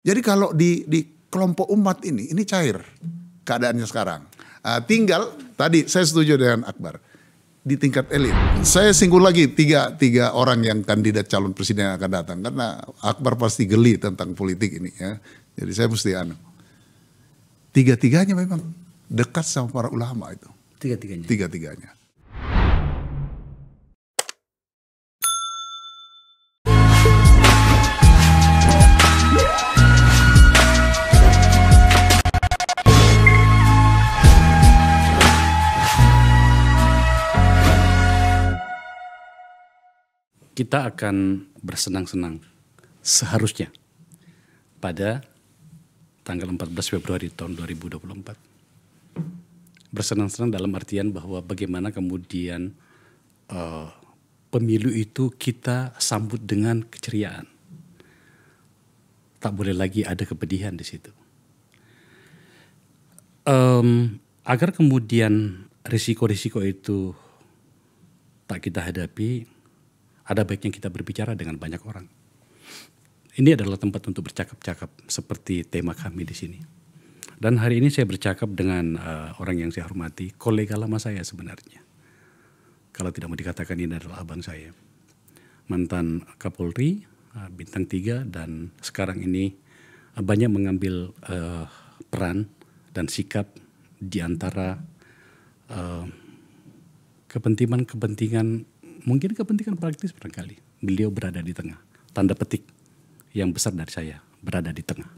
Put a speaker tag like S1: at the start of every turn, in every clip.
S1: Jadi kalau di kelompok umat ini cair keadaannya sekarang. Tinggal tadi saya setuju dengan Akbar di tingkat elit. Saya singgung lagi tiga orang yang kandidat calon presiden yang akan datang karena Akbar pasti geli tentang politik ini ya. Jadi saya mesti tiga-tiganya memang dekat sama para ulama itu.
S2: Tiga-tiganya.
S1: Tiga-tiganya.
S2: Kita akan bersenang-senang seharusnya pada tanggal 14 Februari tahun 2024. Bersenang-senang dalam artian bahwa bagaimana kemudian pemilu itu kita sambut dengan keceriaan. Tak boleh lagi ada kepedihan di situ. Agar kemudian risiko-risiko itu tak kita hadapi, ada baiknya kita berbicara dengan banyak orang. Ini adalah tempat untuk bercakap-cakap seperti tema kami di sini. Dan hari ini saya bercakap dengan orang yang saya hormati, kolega lama saya sebenarnya. Kalau tidak mau dikatakan ini adalah abang saya. Mantan Kapolri, Bintang 3 dan sekarang ini banyak mengambil peran dan sikap di antara kepentingan mungkin kepentingan praktis barangkali. Beliau berada di tengah. Tanda petik yang besar dari saya berada di tengah.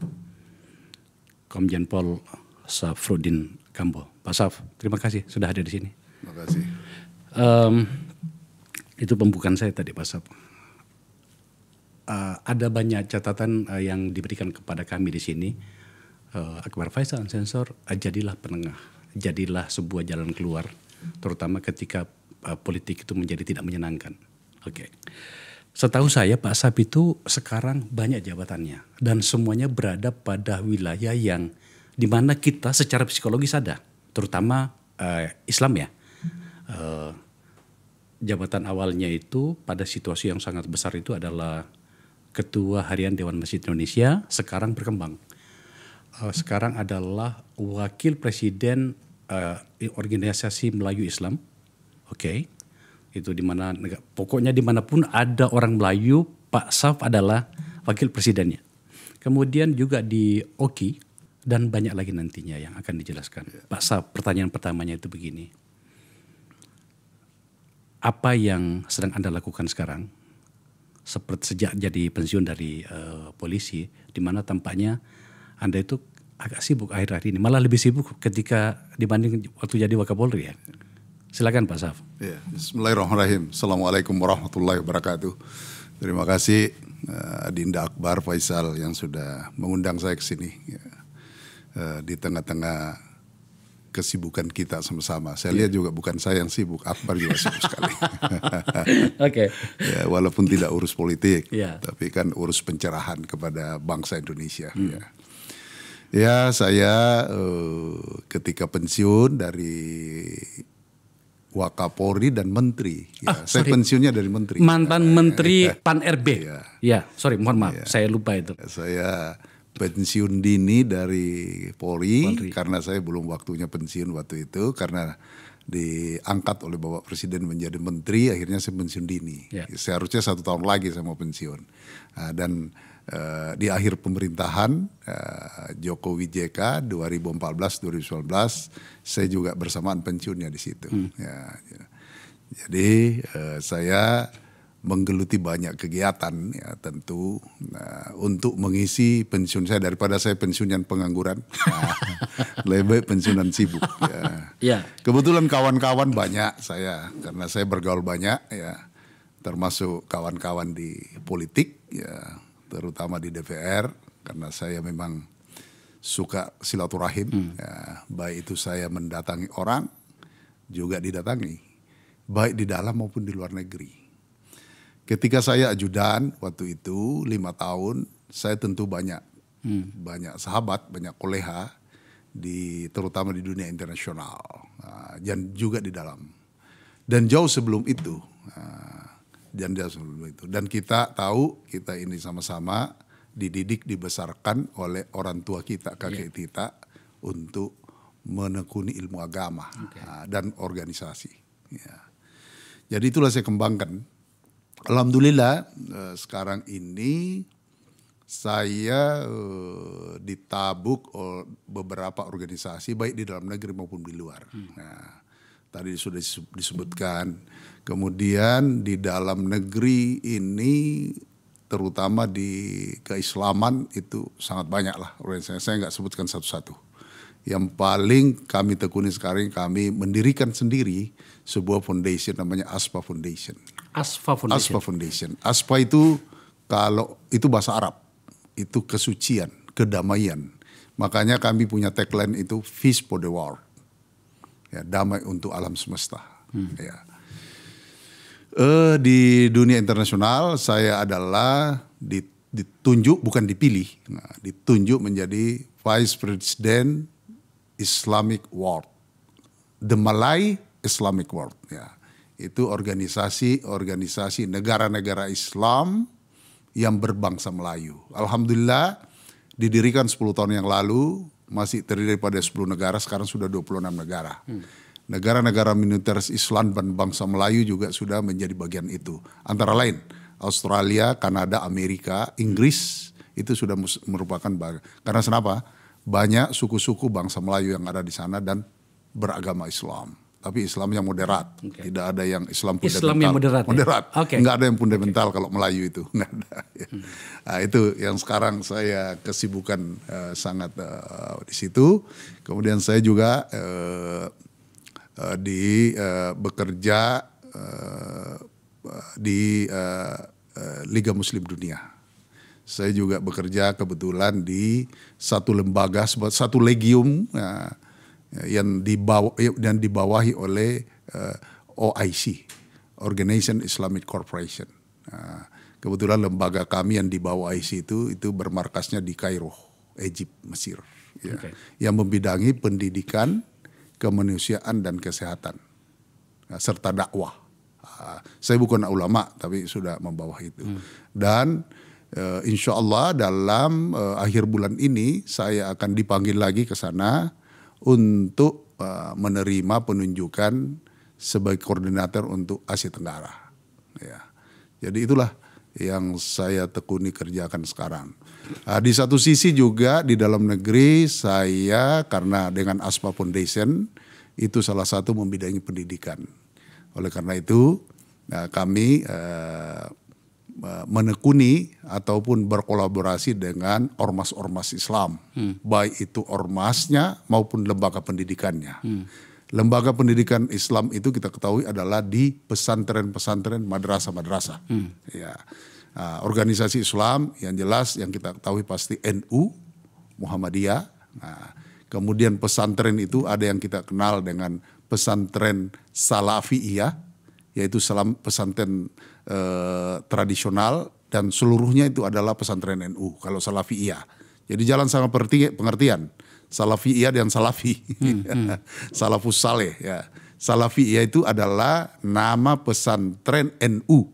S2: Komjen Pol Safruddin Kambo. Pak Saf, terima kasih sudah hadir di sini.
S1: Terima kasih.
S2: Itu pembukaan saya tadi Pak Saf. Ada banyak catatan yang diberikan kepada kami di sini. Akbar Faisal sensor, jadilah penengah, jadilah sebuah jalan keluar, terutama ketika politik itu menjadi tidak menyenangkan. Oke. Setahu saya Pak Saf itu sekarang banyak jabatannya dan semuanya berada pada wilayah yang dimana kita secara psikologis ada, terutama Islam ya. Jabatan awalnya itu pada situasi yang sangat besar itu adalah Ketua Harian Dewan Masjid Indonesia, sekarang berkembang. Sekarang adalah Wakil Presiden Organisasi Melayu Islam. Oke, itu dimana pokoknya dimanapun ada orang Melayu, Pak Saf adalah wakil presidennya. Kemudian juga di OKI dan banyak lagi nantinya yang akan dijelaskan. Pak Saf, pertanyaan pertamanya itu begini. Apa yang sedang Anda lakukan sekarang, seperti sejak jadi pensiun dari polisi, di mana tampaknya Anda itu agak sibuk akhir-akhir ini, malah lebih sibuk ketika dibanding waktu jadi Wakapolri ya. Silakan Pak Saf.
S1: Ya, Bismillahirrahmanirrahim. Assalamualaikum warahmatullahi wabarakatuh. Terima kasih Dinda Akbar Faisal yang sudah mengundang saya ke sini di tengah-tengah kesibukan kita sama-sama. Saya lihat juga bukan saya yang sibuk, Akbar juga sibuk sekali.
S2: Oke.
S1: Ya, walaupun tidak urus politik, tapi kan urus pencerahan kepada bangsa Indonesia. Ya, saya ketika pensiun dari Wakapolri dan Menteri. Ya, saya pensiunnya dari Menteri.
S2: Mantan Menteri Pan RB. Ya, sorry, mohon maaf, saya lupa itu.
S1: Saya pensiun dini dari Polri karena saya belum waktunya pensiun waktu itu karena diangkat oleh Bapak Presiden menjadi Menteri, akhirnya saya pensiun dini. Seharusnya 1 tahun lagi saya mau pensiun. Dan di akhir pemerintahan Jokowi JK 2014-2019 saya juga bersamaan pensiunnya di situ. Jadi saya menggeluti banyak kegiatan ya tentu untuk mengisi pensiun saya daripada saya pensiunan pengangguran. Lebih baik pensiunan sibuk. Kebetulan kawan-kawan banyak saya karena saya bergaul banyak ya, termasuk kawan-kawan di politik ya, terutama di DPR karena saya memang suka silaturahim. Baik itu saya mendatangi orang juga didatangi, baik di dalam maupun di luar negeri. Ketika saya ajudan waktu itu 5 tahun, saya tentu banyak sahabat, banyak kolega terutama di dunia internasional dan juga di dalam. Dan jauh sebelum itu. Dan kita tahu kita ini sama-sama dididik, dibesarkan oleh orang tua kita, kakek kita untuk menekuni ilmu agama dan organisasi. Ya. Jadi itulah saya kembangkan. Alhamdulillah sekarang ini saya ditabuk oleh beberapa organisasi baik di dalam negeri maupun di luar. Nah, tadi sudah disebutkan. Kemudian di dalam negeri ini terutama di keislaman itu sangat banyak lah organisasi. Saya nggak sebutkan satu-satu. Yang paling kami tekuni sekarang, kami mendirikan sendiri sebuah foundation namanya ASPA Foundation.
S2: ASPA Foundation.
S1: ASPA Foundation. ASPA itu kalau itu bahasa Arab, itu kesucian, kedamaian. Makanya kami punya tagline itu Peace for the World. Ya, damai untuk alam semesta. Ya. Di dunia internasional saya adalah ditunjuk, bukan dipilih, ditunjuk menjadi Vice President Islamic World, The Malay Islamic World. Ya. Itu organisasi negara-negara Islam yang berbangsa Melayu. Alhamdulillah didirikan 10 tahun yang lalu, masih terdiri pada 10 negara, sekarang sudah 26 negara. Negara-negara minoritas Islam dan bangsa Melayu juga sudah menjadi bagian itu. Antara lain Australia, Kanada, Amerika, Inggris itu sudah merupakan bagian. Karena kenapa? Banyak suku-suku bangsa Melayu yang ada di sana dan beragama Islam. Tapi Islam yang moderat, tidak ada yang Islam fundamental.
S2: Islam yang moderat.
S1: Moderat,
S2: ya?
S1: nggak ada yang fundamental kalau Melayu itu, nggak ada. Nah, itu yang sekarang saya kesibukan sangat di situ. Kemudian saya juga bekerja di Liga Muslim Dunia. Saya juga bekerja kebetulan di satu lembaga, satu legium. Yang dibawahi oleh OIC, Organization Islamic Corporation. Kebetulan lembaga kami yang di bawah OIC itu bermarkasnya di Kairo, Egypt, Mesir. Ya, yang membidangi pendidikan, kemanusiaan dan kesehatan, serta dakwah. Saya bukan ulama, tapi sudah membawa itu. Dan insya Allah dalam akhir bulan ini saya akan dipanggil lagi ke sana untuk menerima penunjukan sebagai koordinator untuk Asia Tenggara. Ya. Jadi itulah yang saya tekuni kerjakan sekarang. Di satu sisi juga di dalam negeri saya karena dengan ASPA Foundation itu salah satu membidangi pendidikan. Oleh karena itu kami menekuni ataupun berkolaborasi dengan ormas-ormas Islam, baik itu ormasnya maupun lembaga pendidikannya. Lembaga pendidikan Islam itu kita ketahui adalah di pesantren-pesantren, madrasah-madrasah. Ya. Organisasi Islam yang jelas yang kita ketahui pasti NU, Muhammadiyah. Kemudian pesantren itu ada yang kita kenal dengan pesantren Salafiyah, yaitu pesantren tradisional dan seluruhnya itu adalah pesantren NU kalau Salafiyah. Jadi jalan sama pengertian Salafiyah dan Salafi. Salafus Saleh ya. Salafiyah itu adalah nama pesantren NU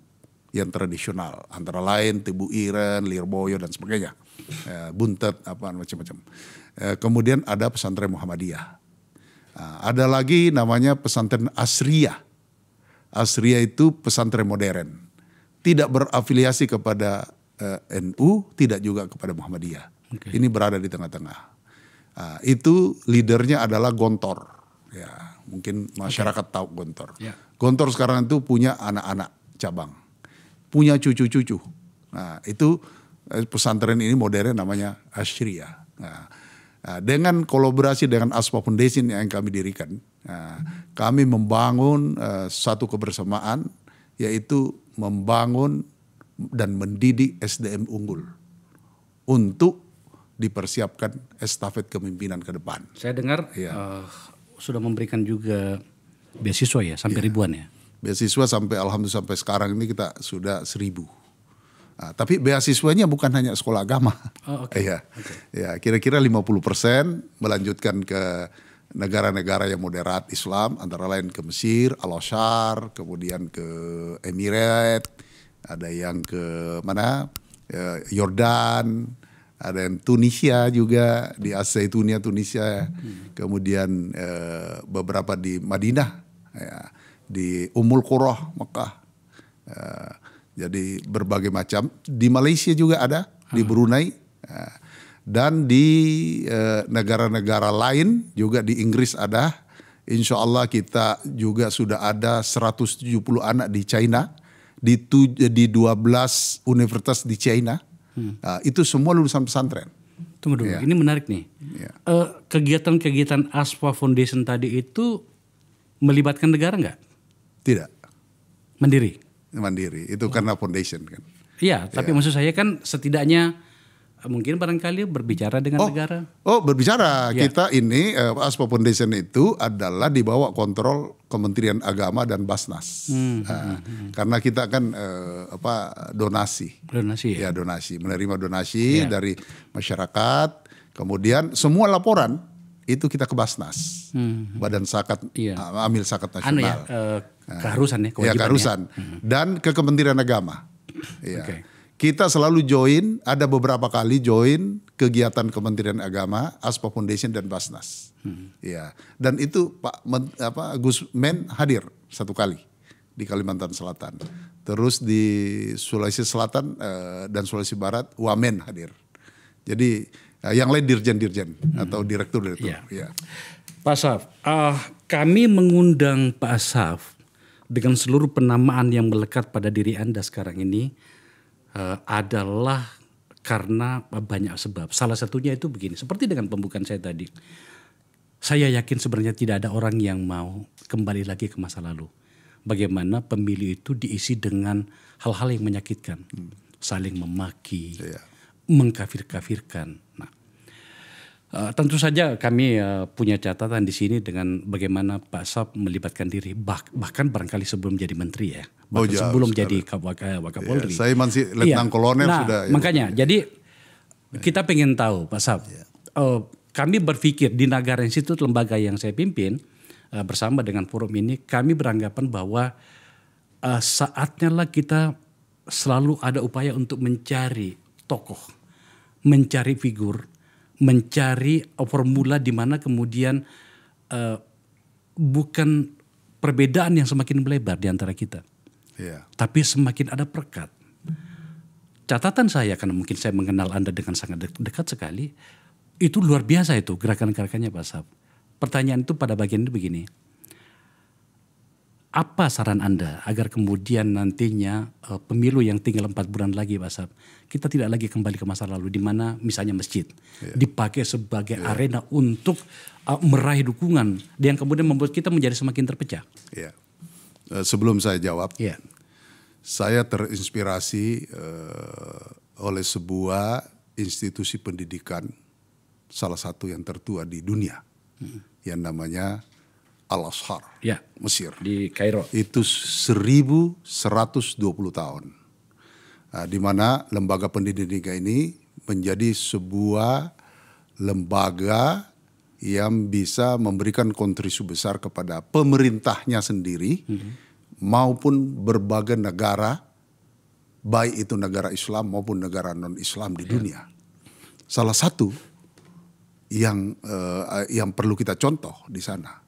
S1: yang tradisional, antara lain Tebu Ireng, Lirboyo dan sebagainya. Buntet apa macam-macam. Kemudian ada pesantren Muhammadiyah. Ada lagi namanya pesantren Asriyah. Asriyah itu pesantren modern, tidak berafiliasi kepada NU, tidak juga kepada Muhammadiyah. Ini berada di tengah-tengah. Itu leadernya adalah Gontor. Ya, mungkin masyarakat tahu Gontor. Gontor sekarang itu punya anak-anak cabang, punya cucu-cucu. Nah, itu pesantren ini modern namanya Asriyah. Dengan kolaborasi dengan ASPA Foundation yang kami dirikan, kami membangun satu kebersamaan, yaitu membangun dan mendidik SDM unggul untuk dipersiapkan estafet kepemimpinan ke depan.
S2: Saya dengar sudah memberikan juga beasiswa ya, sampai ribuan ya.
S1: Beasiswa sampai alhamdulillah sampai sekarang ini kita sudah 1.000. Tapi beasiswanya bukan hanya sekolah agama. Ya, kira-kira 50% melanjutkan ke negara-negara yang moderat Islam, antara lain ke Mesir, Al-Azhar, kemudian ke Emirat, ada yang ke mana? Yordan, ada yang Tunisia juga di As-Zaituniah Tunisia, kemudian beberapa di Madinah, ya, di Ummul Qura Mekah. Jadi berbagai macam. Di Malaysia juga ada, di Brunei, dan di negara-negara lain juga, di Inggris ada. Insya Allah kita juga sudah ada 170 anak di China, di 12 universitas di China. Itu semua lulusan pesantren.
S2: Tunggu dulu, ini menarik nih. Kegiatan-kegiatan Asfa Foundation tadi itu melibatkan negara nggak?
S1: Tidak.
S2: Mandiri?
S1: Mandiri, itu karena foundation kan.
S2: Iya, tapi maksud saya kan setidaknya mungkin barangkali berbicara dengan negara.
S1: Berbicara. Kita ini Asfa Foundation itu adalah di bawah kontrol Kementerian Agama dan Basnas. Karena kita kan donasi.
S2: Donasi
S1: ya. Donasi, menerima donasi dari masyarakat. Kemudian semua laporan itu kita ke Basnas. Badan Zakat, Amil Zakat Nasional.
S2: Keharusan ya, kewajiban.
S1: Keharusan. Dan ke Kementerian Agama. Iya. Kita selalu join, ada beberapa kali join kegiatan Kementerian Agama, Asfa Foundation dan Basnas. Ya, dan itu Gus Men hadir satu kali di Kalimantan Selatan. Terus di Sulawesi Selatan dan Sulawesi Barat, Wamen hadir. Jadi yang lain dirjen-dirjen atau direktur-direktur. Ya.
S2: Pak Asaf, kami mengundang Pak Asaf dengan seluruh penamaan yang melekat pada diri Anda sekarang ini. Adalah karena banyak sebab. Salah satunya itu begini, seperti dengan pembukaan saya tadi. Saya yakin sebenarnya tidak ada orang yang mau kembali lagi ke masa lalu. Bagaimana pemilu itu diisi dengan hal-hal yang menyakitkan. Saling memaki, mengkafir-kafirkan. Nah, tentu saja kami punya catatan di sini dengan bagaimana Pak Asaf melibatkan diri. Bahkan barangkali sebelum jadi menteri ya. Sebelum jadi Wakapolri.
S1: Saya masih letnan kolonel sudah.
S2: Makanya, jadi kita pengen tahu Pak Asaf. Kami berpikir di Nagara Institute, lembaga yang saya pimpin bersama dengan forum ini, kami beranggapan bahwa saatnya lah kita selalu ada upaya untuk mencari tokoh, mencari figur, mencari formula di mana kemudian bukan perbedaan yang semakin melebar di antara kita. Tapi semakin ada perekat. Catatan saya, karena mungkin saya mengenal Anda dengan sangat dekat sekali, itu luar biasa itu gerakan-gerakannya Pak Asaf. Pertanyaan itu pada bagian itu begini. Apa saran Anda agar kemudian nantinya pemilu yang tinggal 4 bulan lagi Pak Asaf, kita tidak lagi kembali ke masa lalu di mana misalnya masjid dipakai sebagai arena untuk meraih dukungan yang kemudian membuat kita menjadi semakin terpecah.
S1: Sebelum saya jawab, saya terinspirasi oleh sebuah institusi pendidikan salah satu yang tertua di dunia yang namanya Al-Azhar, Mesir.
S2: Di Kairo.
S1: Itu 1120 tahun. Di mana lembaga pendidikan ini menjadi sebuah lembaga yang bisa memberikan kontribusi besar kepada pemerintahnya sendiri maupun berbagai negara, baik itu negara Islam maupun negara non-Islam di dunia. Salah satu yang perlu kita contoh di sana,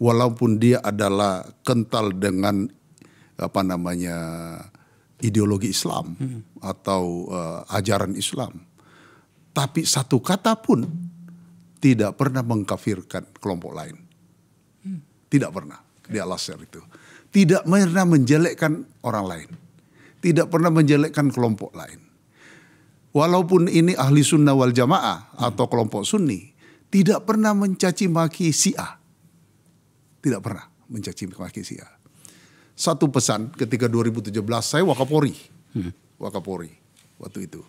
S1: walaupun dia adalah kental dengan ideologi Islam atau ajaran Islam, tapi satu kata pun tidak pernah mengkafirkan kelompok lain. Tidak pernah di Al-Azhar itu. Tidak pernah menjelekkan orang lain. Tidak pernah menjelekkan kelompok lain. Walaupun ini ahli sunnah wal jamaah atau kelompok sunni, tidak pernah mencaci maki Syiah. Tidak pernah mencaci maki Syiah. Satu pesan ketika 2017 saya Wakapolri. Wakapolri waktu itu.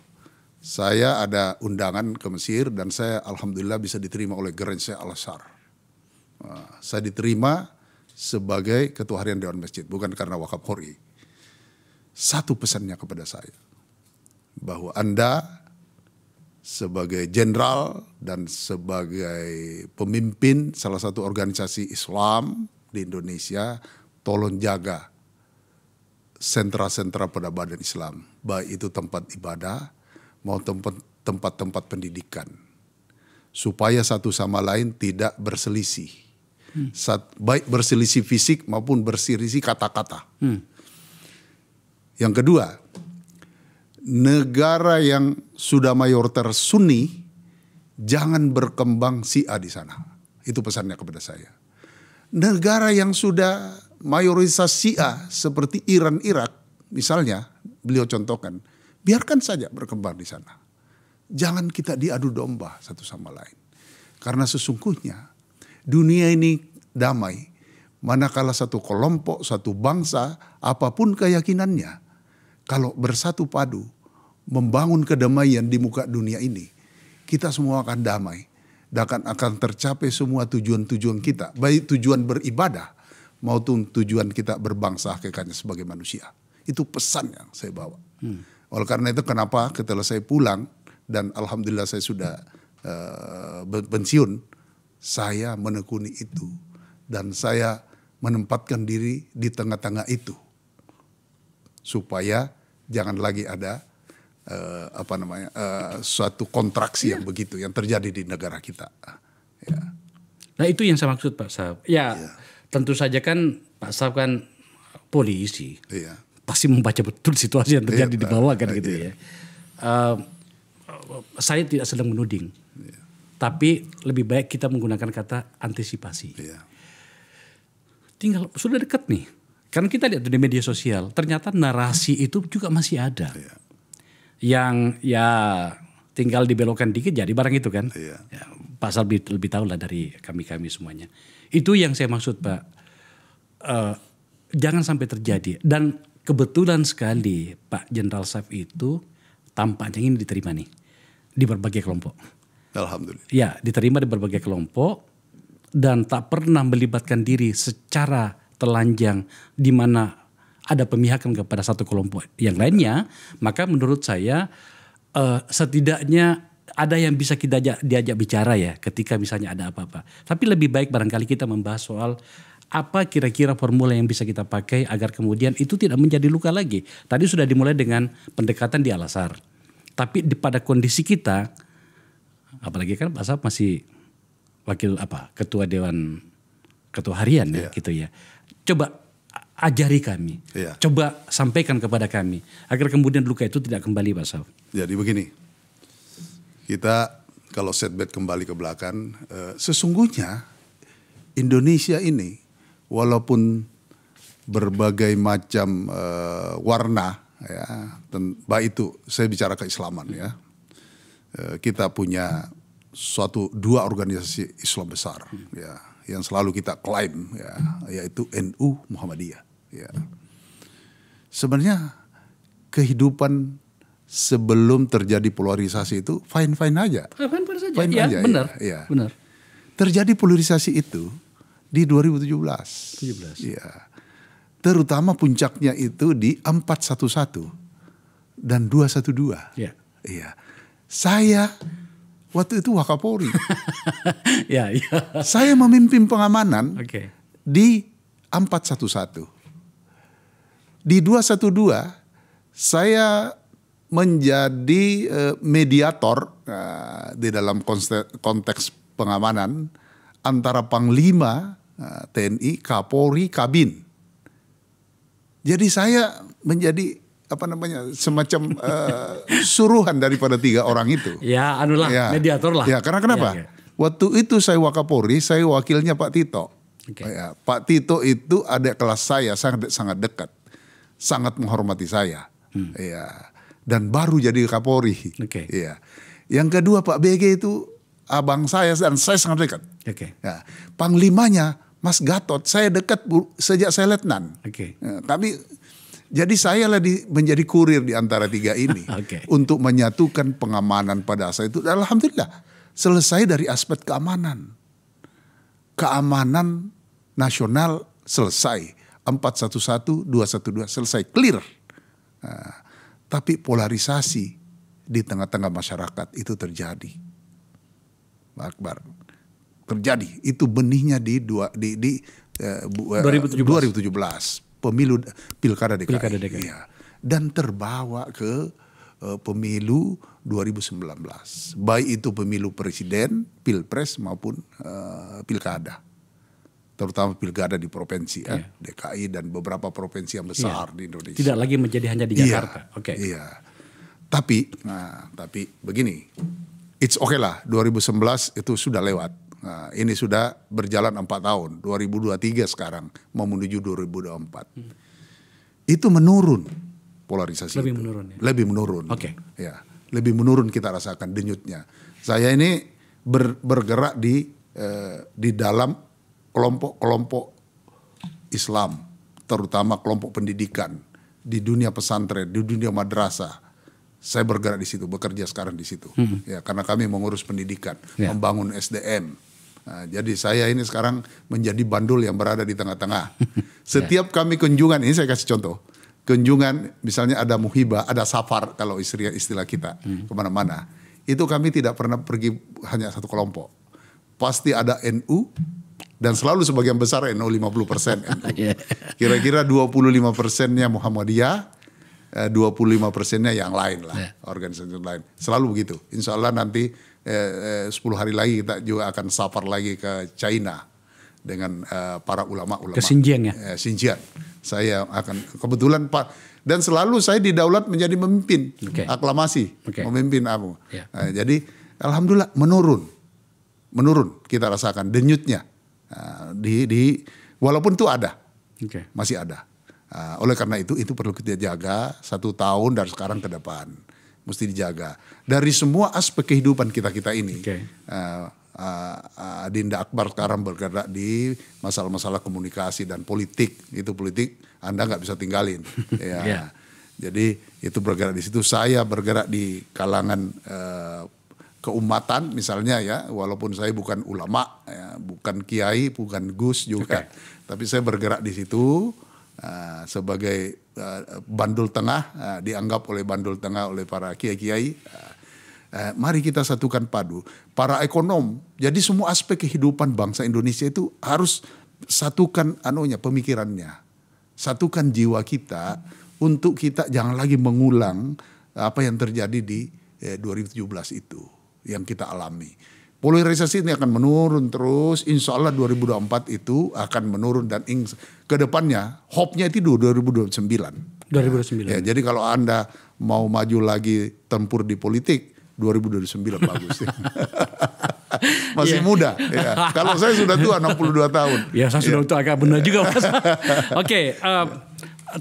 S1: Saya ada undangan ke Mesir dan saya alhamdulillah bisa diterima oleh Gereja Al-Azhar. Saya diterima sebagai ketua harian Dewan Masjid, bukan karena Wakapolri. Satu pesannya kepada saya, bahwa Anda sebagai jenderal dan sebagai pemimpin salah satu organisasi Islam di Indonesia, tolong jaga sentra-sentra peradaban Islam, baik itu tempat ibadah mau tempat-tempat pendidikan, supaya satu sama lain tidak berselisih, baik berselisih fisik maupun berselisih kata-kata. Yang kedua, negara yang sudah mayoritas Sunni jangan berkembang Syiah di sana. Itu pesannya kepada saya. Negara yang sudah mayoritas Syiah seperti Iran, Irak misalnya, beliau contohkan, biarkan saja berkembang di sana. Jangan kita diadu domba satu sama lain. Karena sesungguhnya dunia ini damai manakala satu kelompok, satu bangsa, apapun keyakinannya, kalau bersatu padu membangun kedamaian di muka dunia ini, kita semua akan damai dan akan tercapai semua tujuan-tujuan kita, baik tujuan beribadah maupun tujuan kita berbangsa hakikatnya sebagai manusia. Itu pesan yang saya bawa. Oleh karena itu kenapa setelah saya pulang dan alhamdulillah saya sudah pensiun, saya menekuni itu dan saya menempatkan diri di tengah-tengah itu supaya jangan lagi ada suatu kontraksi yang begitu yang terjadi di negara kita. Ya.
S2: Nah itu yang saya maksud Pak Sahab. Tentu saja kan Pak Sahab kan polisi, pasti membaca betul situasi yang terjadi di bawah kan gitu ya. Saya tidak sedang menuding, tapi lebih baik kita menggunakan kata antisipasi. Tinggal sudah dekat nih, karena kita lihat di media sosial, ternyata narasi itu juga masih ada. Yang ya tinggal dibelokkan dikit jadi barang itu kan. Ya, Pak Sal lebih tahu lah dari kami semuanya. Itu yang saya maksud Pak. Jangan sampai terjadi. Dan kebetulan sekali Pak Jenderal Saif itu tampaknya ini diterima nih di berbagai kelompok.
S1: Alhamdulillah.
S2: Ya, diterima di berbagai kelompok dan tak pernah melibatkan diri secara telanjang di mana ada pemihakan kepada satu kelompok yang lainnya, maka menurut saya setidaknya ada yang bisa kita diajak bicara ya ketika misalnya ada apa-apa. Tapi lebih baik barangkali kita membahas soal apa kira-kira formula yang bisa kita pakai agar kemudian itu tidak menjadi luka lagi. Tadi sudah dimulai dengan pendekatan di Al-Azhar. Tapi pada kondisi kita, apalagi kan Pak Sahab masih wakil ketua harian ya gitu ya. Coba ajari kami, coba sampaikan kepada kami agar kemudian luka itu tidak kembali Pak Sahab.
S1: Jadi begini, kita kalau setback kembali ke belakang, sesungguhnya Indonesia ini walaupun berbagai macam warna, ya, baik itu saya bicara keislaman ya, kita punya dua organisasi Islam besar, ya, yang selalu kita klaim, ya, yaitu NU Muhammadiyah. Ya. Sebenarnya kehidupan sebelum terjadi polarisasi itu fine-fine aja.
S2: Fine-fine saja.
S1: Fine
S2: ya,
S1: aja,
S2: benar.
S1: Ya.
S2: Benar.
S1: Terjadi polarisasi itu di 2017. Ya. Terutama puncaknya itu di 411 dan 212.
S2: Ya.
S1: Iya. Saya waktu itu Wakapolri.
S2: Ya.
S1: Saya memimpin pengamanan di 411. Di 212 saya menjadi mediator di dalam konteks pengamanan antara Panglima TNI, Kapolri, Kabin. Jadi saya menjadi semacam suruhan daripada 3 orang itu.
S2: Ya, mediator lah.
S1: Ya, karena kenapa? Waktu itu saya Wakapolri, saya wakilnya Pak Tito. Ya, Pak Tito itu adik kelas saya, sangat dekat, sangat menghormati saya. Ya, dan baru jadi Kapolri. Ya. Yang kedua Pak BG itu abang saya dan saya sangat dekat. Ya. Panglimanya Mas Gatot, saya dekat sejak saya letnan. Ya, jadi saya menjadi kurir di antara 3 ini untuk menyatukan pengamanan pada saat itu. Dan alhamdulillah selesai dari aspek keamanan. Keamanan nasional selesai. 411, 212 selesai, clear. Nah, tapi polarisasi di tengah-tengah masyarakat itu terjadi. Pak Akbar. Terjadi. Itu benihnya di 2017. pemilu pilkada DKI.
S2: Pilkada DKI.
S1: Iya. Dan terbawa ke pemilu 2019. Baik itu pemilu presiden, pilpres maupun pilkada. Terutama pilkada di provinsi DKI dan beberapa provinsi yang besar di Indonesia.
S2: Tidak lagi menjadi hanya di Jakarta. Oke.
S1: Iya. Tapi begini, it's okay lah. 2019 itu sudah lewat. Nah, ini sudah berjalan 4 tahun. 2023 sekarang mau menuju 2024. Itu menurun polarisasi.
S2: Lebih
S1: itu.
S2: menurun. Ya?
S1: Lebih menurun.
S2: Oke.
S1: Ya, lebih menurun kita rasakan denyutnya. Saya ini bergerak di dalam kelompok-kelompok Islam, terutama kelompok pendidikan di dunia pesantren, di dunia madrasah. Saya bergerak di situ, bekerja sekarang di situ. Ya, karena kami mengurus pendidikan, membangun SDM. Nah, jadi saya ini sekarang menjadi bandul yang berada di tengah-tengah. Setiap kami kunjungan, ini saya kasih contoh. Kunjungan misalnya ada muhibah, ada safar kalau istilah kita kemana-mana. Itu kami tidak pernah pergi hanya satu kelompok. Pasti ada NU dan selalu sebagian besar NU 50% NU. Kira-kira 25%-nya Muhammadiyah, 25%-nya yang lain lah, organisasi lain. Selalu begitu. Insya Allah nanti 10 hari lagi kita juga akan safar lagi ke China dengan para ulama-ulama.
S2: Ke Xinjiang ya?
S1: Xinjiang. Saya akan kebetulan Pak, dan selalu saya didaulat menjadi pemimpin aklamasi, memimpin aku. Jadi alhamdulillah menurun kita rasakan denyutnya walaupun itu ada, masih ada. Oleh karena itu perlu kita jaga 1 tahun dari sekarang ke depan, mesti dijaga dari semua aspek kehidupan kita ini. Adinda Akbar sekarang bergerak di masalah-masalah komunikasi dan politik. Itu politik Anda nggak bisa tinggalin. Jadi itu bergerak di situ. Saya bergerak di kalangan keumatan misalnya ya, walaupun saya bukan ulama, bukan kiai, bukan gus juga, tapi saya bergerak di situ sebagai bandul tengah, dianggap oleh bandul tengah oleh para kiai-kiai. Mari kita satukan padu para ekonom. Jadi semua aspek kehidupan bangsa Indonesia itu harus satukan pemikirannya, satukan jiwa kita untuk kita jangan lagi mengulang apa yang terjadi di 2017 itu yang kita alami. Polarisasi ini akan menurun terus. Insya Allah 2024 itu akan menurun dan ke depannya hope-nya itu 2029.
S2: 2029.
S1: Ya, jadi kalau Anda mau maju lagi tempur di politik 2029 bagus. Masih muda. Ya. Kalau saya sudah tua 62 tahun.
S2: Ya saya sudah tua agak benar juga Mas. Oke,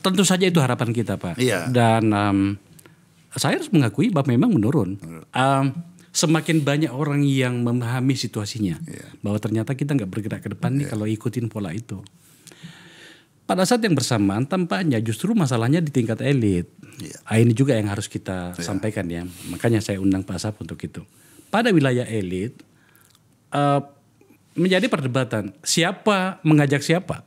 S2: tentu saja itu harapan kita Pak. Dan saya harus mengakui bahwa memang menurun. Semakin banyak orang yang memahami situasinya. Bahwa ternyata kita nggak bergerak ke depan nih kalau ikutin pola itu. Pada saat yang bersamaan tampaknya justru masalahnya di tingkat elit. Ini juga yang harus kita sampaikan ya. Makanya saya undang Pak Asap untuk itu. Pada wilayah elit menjadi perdebatan siapa mengajak siapa.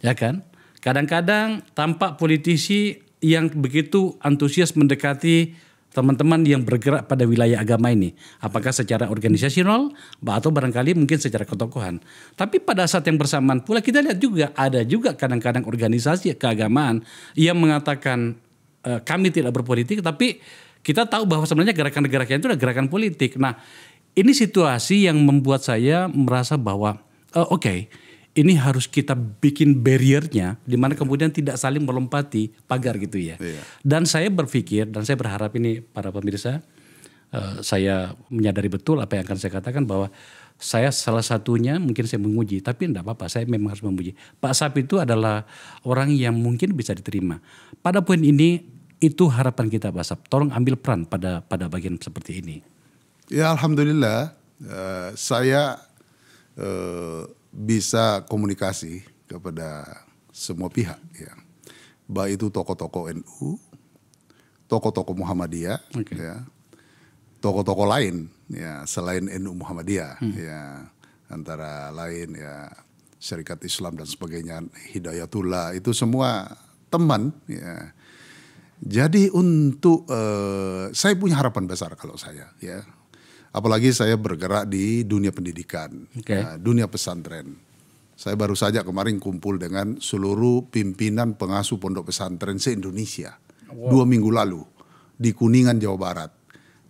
S2: Ya kan? Kadang-kadang tampak politisi yang begitu antusias mendekati teman-teman yang bergerak pada wilayah agama ini. Apakah secara organisasional atau barangkali mungkin secara ketokohan. Tapi pada saat yang bersamaan pula kita lihat juga ada juga kadang-kadang organisasi keagamaan yang mengatakan kami tidak berpolitik, tapi kita tahu bahwa sebenarnya gerakan-gerakan itu adalah gerakan politik. Nah, ini situasi yang membuat saya merasa bahwa ini harus kita bikin barriernya di mana kemudian tidak saling melompati pagar gitu ya. Dan saya berpikir dan saya berharap ini para pemirsa, saya menyadari betul apa yang akan saya katakan bahwa saya salah satunya mungkin saya menguji, tapi tidak apa-apa, saya memang harus memuji. Pak Asap itu adalah orang yang mungkin bisa diterima. Pada poin ini itu harapan kita Pak Asap, tolong ambil peran pada bagian seperti ini.
S1: Ya alhamdulillah saya bisa komunikasi kepada semua pihak ya. Baik itu tokoh-tokoh NU, tokoh-tokoh Muhammadiyah ya. Tokoh-tokoh lain ya selain NU Muhammadiyah ya, antara lain ya Syarikat Islam dan sebagainya, Hidayatullah, itu semua teman ya. Jadi untuk saya punya harapan besar kalau saya ya. Apalagi saya bergerak di dunia pendidikan, dunia pesantren. Saya baru saja kemarin kumpul dengan seluruh pimpinan pengasuh pondok pesantren se-Indonesia. 2 minggu lalu di Kuningan, Jawa Barat.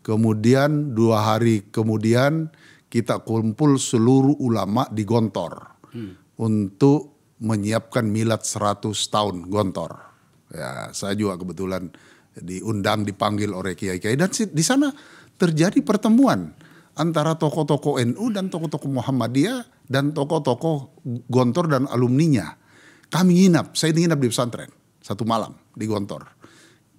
S1: Kemudian 2 hari kemudian kita kumpul seluruh ulama di Gontor untuk menyiapkan milad 100 tahun Gontor. Ya, saya juga kebetulan diundang, dipanggil oleh kiai-kiai, dan di sana terjadi pertemuan antara tokoh-tokoh NU dan tokoh-tokoh Muhammadiyah dan tokoh-tokoh Gontor dan alumninya. Kami saya nginap di pesantren 1 malam di Gontor.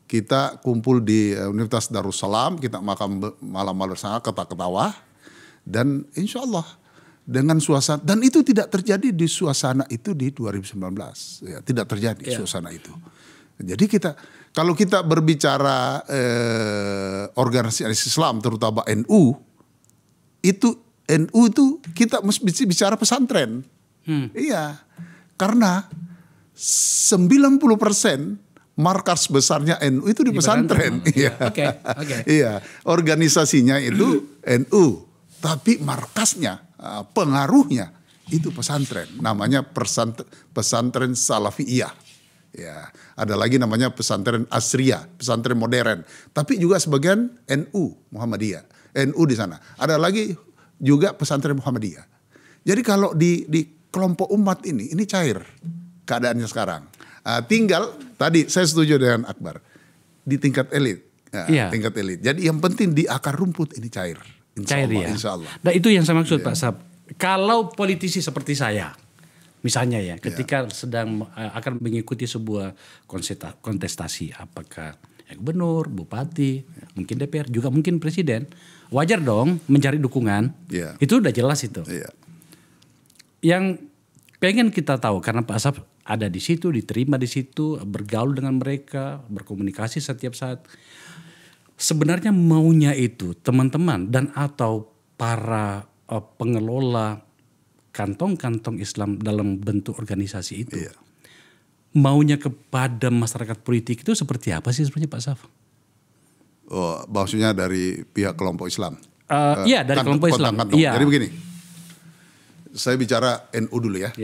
S1: Kita kumpul di Universitas Darussalam, kita makan malam-malam sana, ketawa, dan insya Allah dengan suasana, dan itu tidak terjadi di suasana itu di 2019, ya, tidak terjadi suasana itu. Jadi kalau kita berbicara organisasi Islam, terutama NU itu kita mesti bicara pesantren. Iya, karena 90% markas besarnya NU itu di pesantren. Iya. Iya, organisasinya itu NU, tapi markasnya, pengaruhnya itu pesantren. Namanya pesantren Salafiyah. Ya, ada lagi namanya pesantren Asriyah, pesantren modern. Tapi juga sebagian NU Muhammadiyah. NU di sana. Ada lagi juga pesantren Muhammadiyah. Jadi kalau di kelompok umat ini cair keadaannya sekarang. Tinggal tadi saya setuju dengan Akbar di tingkat elit. Tingkat elit. Jadi yang penting di akar rumput ini cair. Insya Allah.
S2: Nah itu yang saya maksud Pak Sab. Kalau politisi seperti saya, misalnya ya, ketika sedang akan mengikuti sebuah kontestasi, apakah gubernur, bupati, mungkin DPR, juga mungkin presiden, wajar dong mencari dukungan. Itu udah jelas itu. Yang pengen kita tahu, karena Pak Asap ada di situ, diterima di situ, bergaul dengan mereka, berkomunikasi setiap saat. Sebenarnya maunya itu teman-teman dan atau para pengelola kantong-kantong Islam dalam bentuk organisasi itu, maunya kepada masyarakat politik itu seperti apa sih sebenarnya Pak Saf?
S1: Oh, maksudnya dari pihak kelompok Islam?
S2: Iya, dari kelompok Islam.
S1: Jadi begini, saya bicara NU dulu ya.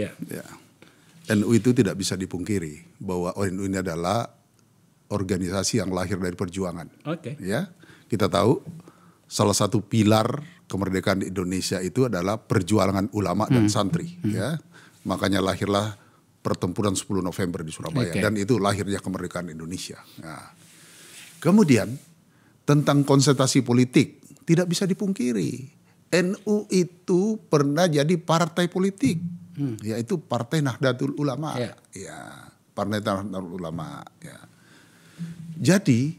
S1: NU itu tidak bisa dipungkiri bahwa NU ini adalah organisasi yang lahir dari perjuangan. Ya, kita tahu salah satu pilar kemerdekaan di Indonesia itu adalah perjuangan ulama dan santri. Ya, makanya lahirlah pertempuran 10 November di Surabaya, dan itu lahirnya kemerdekaan Indonesia. Nah, kemudian tentang konsentrasi politik tidak bisa dipungkiri. NU itu pernah jadi partai politik, yaitu Partai Nahdlatul Ulama. Ya, Partai Nahdlatul Ulama. Ya. Jadi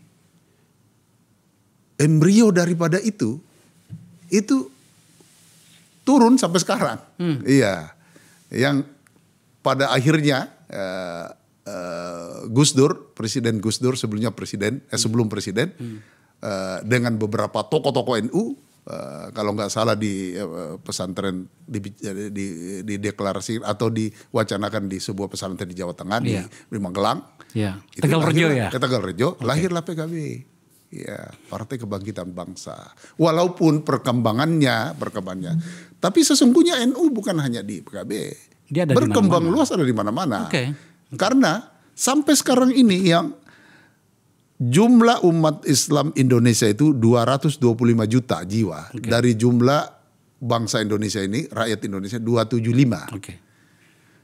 S1: embrio daripada itu turun sampai sekarang. Iya, yang pada akhirnya Gus Dur, Presiden Gus Dur sebelum presiden, dengan beberapa tokoh-tokoh NU, kalau nggak salah di pesantren di deklarasi atau diwacanakan di sebuah pesantren di Jawa Tengah di Magelang. Tegalrejo, lahirlah PKB. Ya, Partai Kebangkitan Bangsa. Walaupun perkembangannya, tapi sesungguhnya NU bukan hanya di PKB.
S2: Dia ada
S1: berkembang luas, ada di mana-mana. Karena sampai sekarang ini yang jumlah umat Islam Indonesia itu 225 juta jiwa. Dari jumlah bangsa Indonesia ini, rakyat Indonesia 275.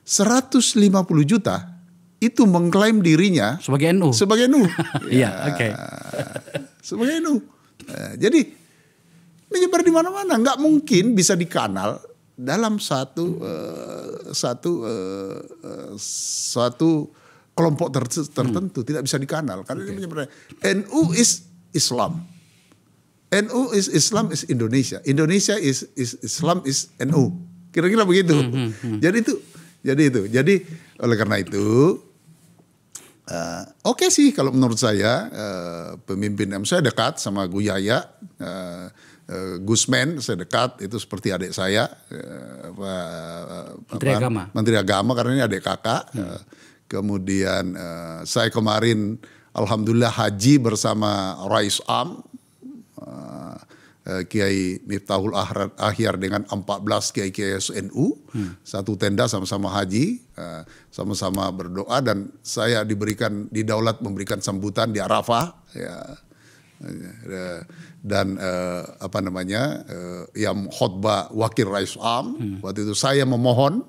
S1: 150 juta itu mengklaim dirinya
S2: sebagai NU.
S1: Sebagai NU. Jadi menyebar di mana-mana, nggak mungkin bisa dikanal dalam satu kelompok tertentu, tidak bisa dikanal karena ini menyebar. NU is Islam. NU is Islam is Indonesia. Indonesia is Islam is NU. Kira-kira begitu. Jadi oleh karena itu oke sih kalau menurut saya pemimpin saya dekat sama Gus Yahya, Gusmen saya dekat, itu seperti adik saya, Menteri Agama karena ini adik kakak. Kemudian saya kemarin alhamdulillah haji bersama Rais Am, Kiai Miftahul Ahyar dengan 14 kiai-kiai NU, satu tenda sama-sama haji, sama-sama berdoa, dan saya didaulat memberikan sambutan di Arafah, ya. Dan yang khutbah Wakil Rais Am, waktu itu saya memohon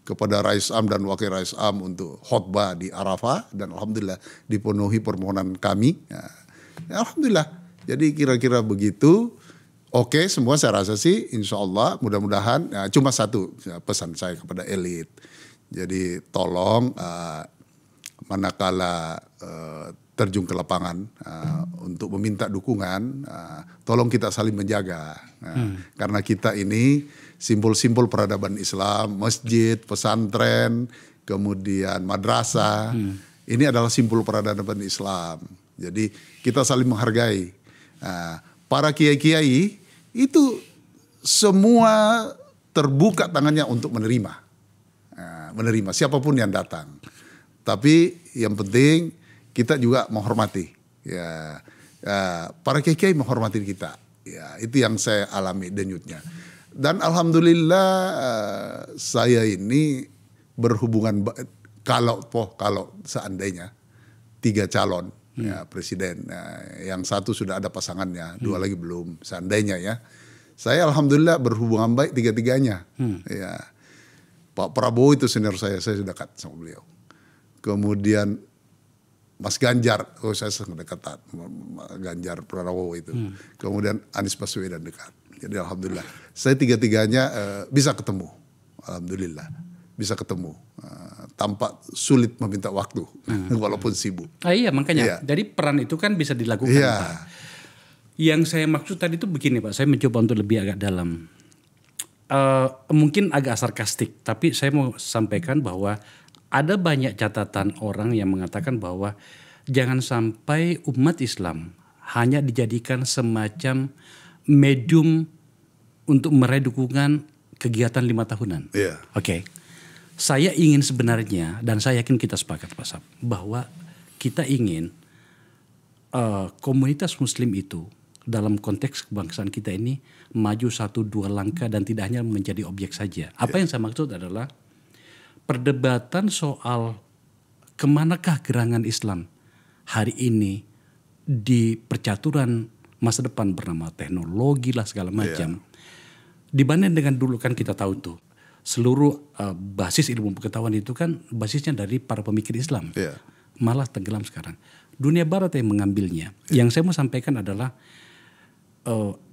S1: kepada Rais Am dan Wakil Rais Am untuk khutbah di Arafah, dan alhamdulillah dipenuhi permohonan kami. Ya, alhamdulillah. Jadi kira-kira begitu. Oke, semua saya rasa sih insya Allah mudah-mudahan, cuma satu pesan saya kepada elit. Jadi tolong manakala terjun ke lapangan untuk meminta dukungan, tolong kita saling menjaga. Karena kita ini simbol-simbol peradaban Islam, masjid, pesantren, kemudian madrasah. Ini adalah simbol peradaban Islam. Jadi kita saling menghargai. Para kiai-kiai itu semua terbuka tangannya untuk menerima siapapun yang datang. Tapi yang penting kita juga menghormati, ya, para kiai menghormati kita. Ya, itu yang saya alami denyutnya. Dan alhamdulillah saya ini berhubungan kalau seandainya 3 calon. Ya, presiden, yang satu sudah ada pasangannya, 2 lagi belum. Seandainya ya, saya alhamdulillah berhubungan baik 3-tiganya. Ya, Pak Prabowo itu senior saya dekat sama beliau. Kemudian Mas Ganjar, saya sangat dekat, Ganjar Pranowo itu. Kemudian Anies Baswedan dekat. Jadi alhamdulillah, saya 3-tiganya bisa ketemu, alhamdulillah bisa ketemu. Tanpa sulit meminta waktu, walaupun sibuk.
S2: Iya, makanya. Jadi peran itu kan bisa dilakukan, Pak. Yang saya maksud tadi itu begini, Pak. Saya mencoba untuk lebih agak dalam. Mungkin agak sarkastik, tapi saya mau sampaikan bahwa ada banyak catatan orang yang mengatakan bahwa jangan sampai umat Islam hanya dijadikan semacam medium untuk meraih dukungan kegiatan 5 tahunan. Oke. Saya ingin sebenarnya, dan saya yakin kita sepakat Pak Sab, bahwa kita ingin komunitas muslim itu dalam konteks kebangsaan kita ini maju 1-2 langkah dan tidak hanya menjadi objek saja. Apa yang saya maksud adalah perdebatan soal kemanakah gerangan Islam hari ini di percaturan masa depan bernama teknologi lah segala macam. Dibanding dengan dulu kan kita tahu tuh. Seluruh basis ilmu pengetahuan itu kan basisnya dari para pemikir Islam. Malah tenggelam sekarang. Dunia barat yang mengambilnya. Yang saya mau sampaikan adalah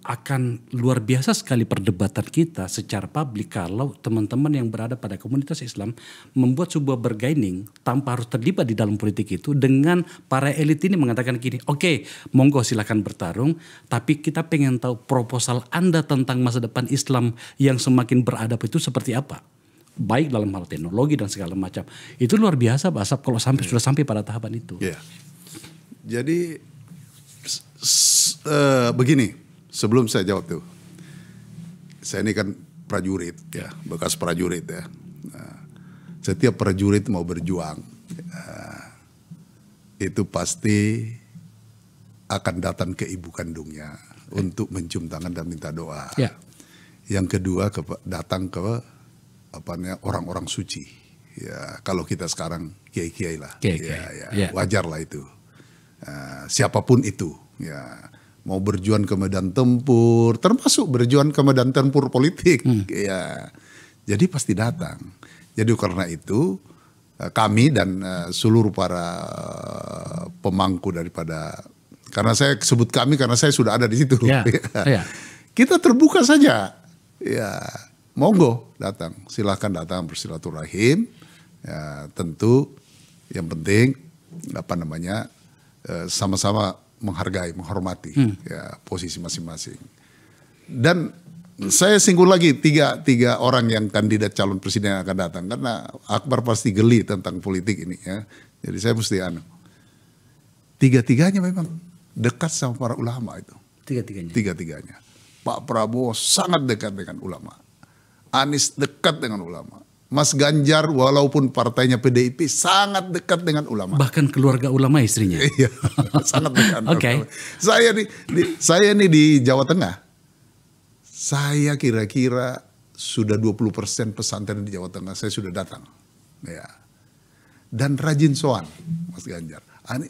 S2: akan luar biasa sekali perdebatan kita secara publik kalau teman-teman yang berada pada komunitas Islam membuat sebuah bargaining tanpa harus terlibat di dalam politik itu dengan para elit ini mengatakan gini, oke, monggo silakan bertarung, tapi kita pengen tahu proposal Anda tentang masa depan Islam yang semakin beradab itu seperti apa. Baik dalam hal teknologi dan segala macam. Itu luar biasa Pak Asap kalau sudah sampai pada tahapan itu.
S1: Jadi begini, sebelum saya jawab tuh, saya ini kan prajurit ya, bekas prajurit ya. Setiap prajurit mau berjuang, itu pasti akan datang ke ibu kandungnya untuk mencium tangan dan minta doa. Yang kedua datang ke orang-orang suci. Ya, kalau kita sekarang kiai-kiai lah, wajar lah itu. Siapapun itu, ya. Mau berjuang ke medan tempur, termasuk berjuang ke medan tempur politik, ya, jadi pasti datang. Jadi karena itu kami dan seluruh para pemangku daripada, karena saya sebut kami karena saya sudah ada di situ, kita terbuka saja, ya, monggo datang, silahkan datang bersilaturahim, ya, tentu yang penting sama-sama menghargai, menghormati ya, posisi masing-masing. Dan saya singgung lagi tiga orang yang kandidat calon presiden yang akan datang, karena Akbar pasti geli tentang politik ini ya. Jadi saya mesti tiga-tiganya memang dekat sama para ulama itu. Tiga-tiganya. Pak Prabowo sangat dekat dengan ulama. Anies dekat dengan ulama. Mas Ganjar walaupun partainya PDIP sangat dekat dengan ulama.
S2: Bahkan keluarga ulama istrinya.
S1: Iya, sangat dekat. Saya ini di Jawa Tengah. Saya kira-kira sudah 20% pesantren di Jawa Tengah saya sudah datang. Ya. Dan rajin soan, Mas Ganjar.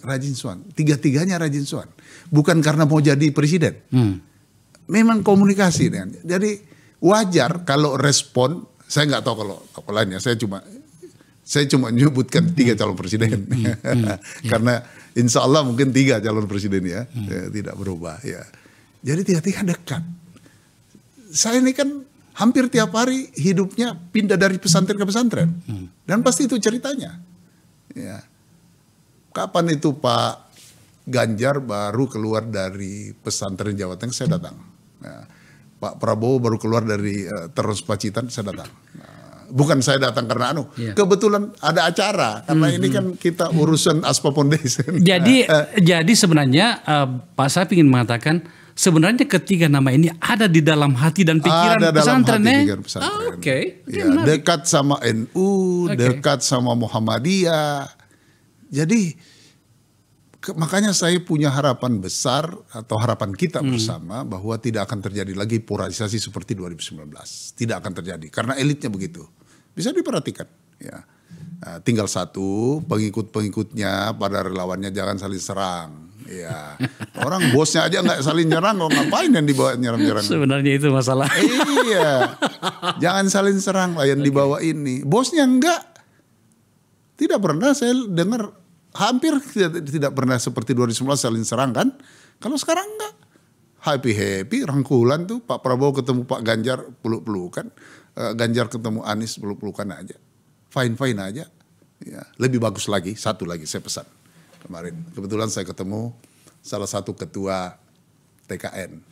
S1: Rajin soan. Tiga-tiganya rajin soan. Bukan karena mau jadi presiden. Memang komunikasi. Jadi wajar kalau respon, saya nggak tahu kalau apa lainnya. Saya cuma menyebutkan 3 calon presiden. Karena insya Allah mungkin 3 calon presiden ya. Tidak berubah ya. Jadi tiga-tiga dekat. Saya ini kan hampir tiap hari hidupnya pindah dari pesantren ke pesantren. Dan pasti itu ceritanya. Ya. Kapan itu Pak Ganjar baru keluar dari pesantren Jawa Tengah, saya datang. Nah, Pak Prabowo baru keluar dari Terus Pacitan, saya datang. Nah, bukan saya datang karena kebetulan ada acara. Karena ini kan kita urusan Aspa Foundation.
S2: Jadi sebenarnya Pak Saf ingin mengatakan, sebenarnya ketiga nama ini ada di dalam hati dan pikiran pesantren.
S1: Oke. Ya, dekat sama NU, dekat sama Muhammadiyah. Jadi makanya saya punya harapan besar atau harapan kita bersama bahwa tidak akan terjadi lagi polarisasi seperti 2019. Tidak akan terjadi karena elitnya begitu. Bisa diperhatikan. Ya. Nah, tinggal satu, pengikut-pengikutnya pada relawannya jangan saling serang. Ya. Orang bosnya aja nggak saling nyerang, ngapain yang dibawa nyerang-nyerang?
S2: Sebenarnya itu masalah.
S1: Iya, jangan saling serang lah yang dibawa ini. Bosnya enggak. Tidak pernah saya dengar, hampir tidak pernah seperti 2019 saling serang kan. Kalau sekarang enggak. Happy-happy, rangkulan tuh. Pak Prabowo ketemu Pak Ganjar peluk-pelukan. Ganjar ketemu Anies peluk-pelukan aja. Fine-fine aja. Ya, lebih bagus lagi, satu lagi saya pesan kemarin. Kebetulan saya ketemu salah satu ketua TKN.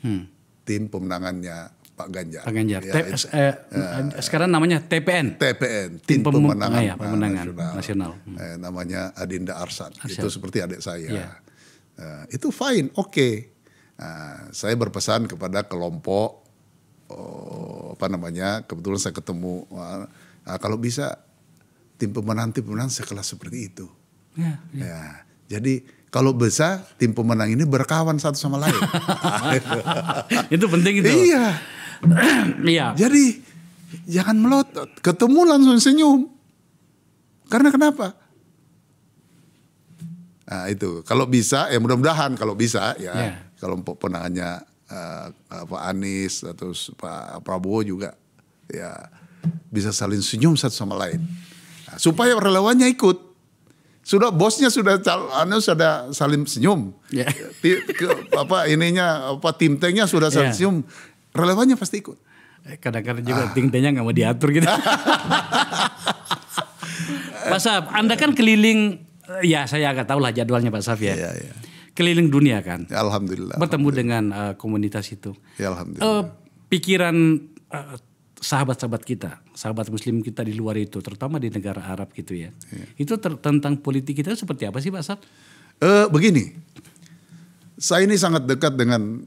S1: Tim pemenangannya Pak Ganjar.
S2: Pak Ganjar. Ya, sekarang namanya TPN.
S1: TPN, Tim Pemenangan
S2: Nasional.
S1: Namanya Adinda Arsad. Itu seperti adik saya. Itu fine, oke. Saya berpesan kepada kelompok kebetulan saya ketemu kalau bisa tim pemenang sekelas seperti itu. Ya. Jadi kalau bisa tim pemenang ini berkawan satu sama lain.
S2: Itu penting itu.
S1: Iya. Jadi jangan melotot, ketemu langsung senyum. Karena kenapa? Nah itu kalau bisa, ya mudah-mudahan kalau bisa ya. Kalau pemenangannya Pak Anies atau Pak Prabowo juga ya bisa saling senyum satu sama lain. Nah, supaya relawannya ikut. Sudah bosnya sudah saling senyum. Tim T-nya sudah saling senyum. Relawannya pasti ikut.
S2: Kadang-kadang juga ting T-nya nggak mau diatur gitu. Pak Saf, Anda kan keliling, ya saya agak tahu lah jadwalnya Pak Saf ya.
S1: Iya.
S2: Keliling dunia kan.
S1: Ya, alhamdulillah.
S2: Bertemu dengan komunitas itu.
S1: Ya, alhamdulillah.
S2: Pikiran sahabat-sahabat kita, sahabat muslim kita di luar itu, terutama di negara Arab gitu ya. Itu tentang politik kita seperti apa sih Pak Saf?
S1: Begini, saya ini sangat dekat dengan